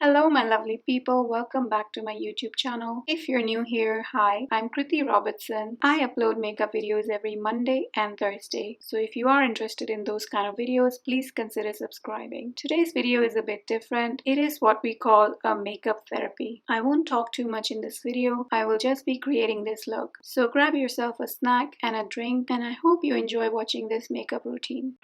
Hello, my lovely people. Welcome back to my YouTube channel. If you're new here, hi, I'm Kriti Robertson. I upload makeup videos every Monday and Thursday. So if you are interested in those kind of videos, please consider subscribing. Today's video is a bit different. It is what we call a makeup therapy. I won't talk too much in this video. I will just be creating this look. So grab yourself a snack and a drink, and I hope you enjoy watching this makeup routine.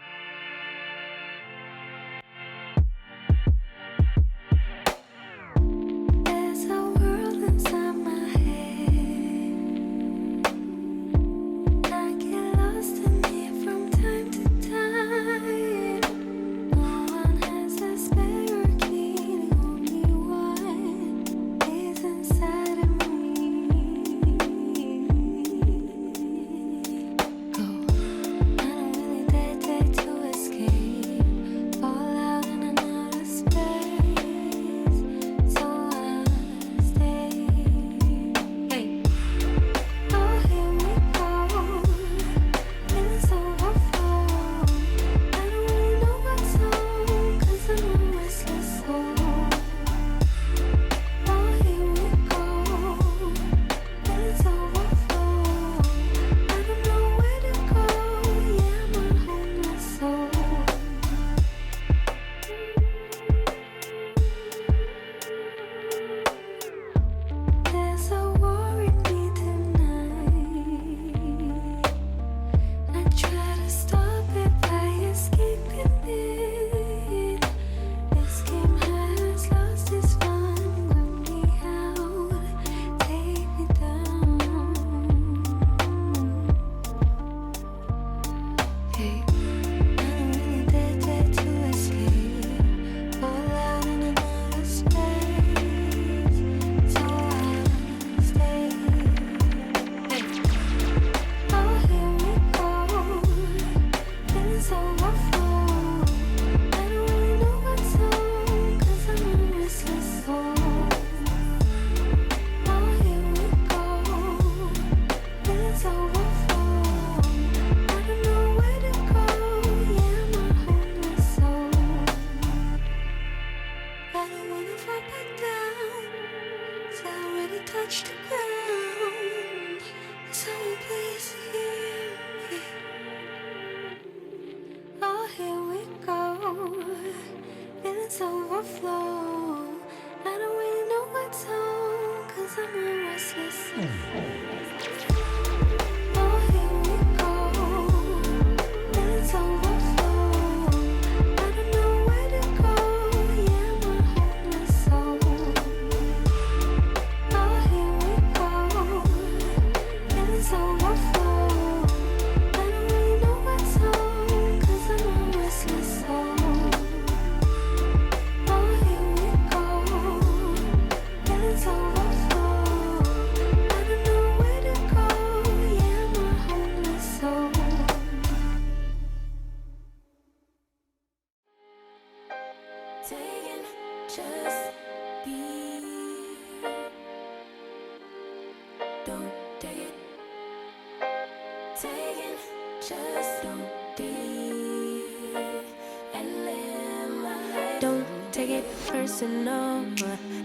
Don't take it personal,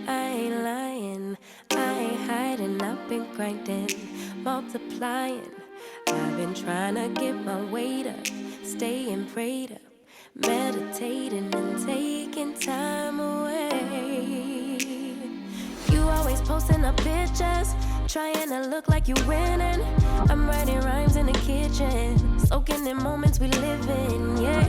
I ain't lying, I ain't hiding, I've been grinding, multiplying. I've been trying to get my weight up, staying prayed up, meditating and taking time away. You always posting up pictures, trying to look like you winning. I'm writing rhymes in the kitchen, soaking in moments we live in, yeah.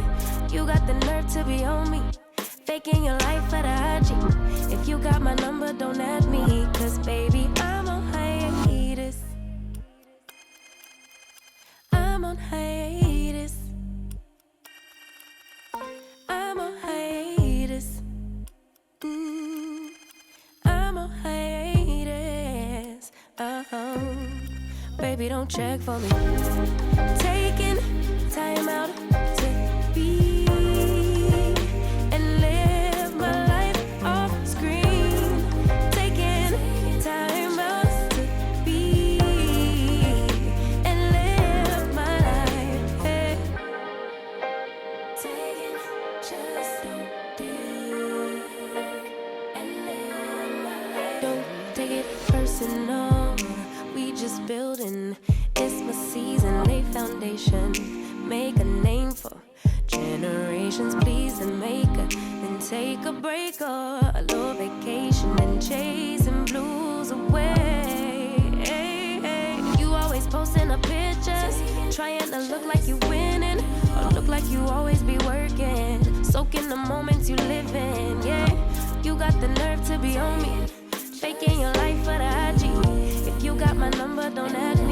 You got the nerve to be on me, faking your life for the IG. If you got my number, don't add me, cause baby, I'm on hiatus. I'm on hiatus. I'm on hiatus. I'm on hiatus. Baby, don't check for me. Taking time out to be and Don't take it personal. We just building. It's my season, lay foundation. Make a name for generations. Please and make a, then take a break or a little vacation and chasing blues away. Hey, hey. You always posting the pictures, trying to look like you winning or look like you always be working. Soaking the moments you live in, yeah. You got the nerve to be on me, faking your life for the IG. If you got my number, don't add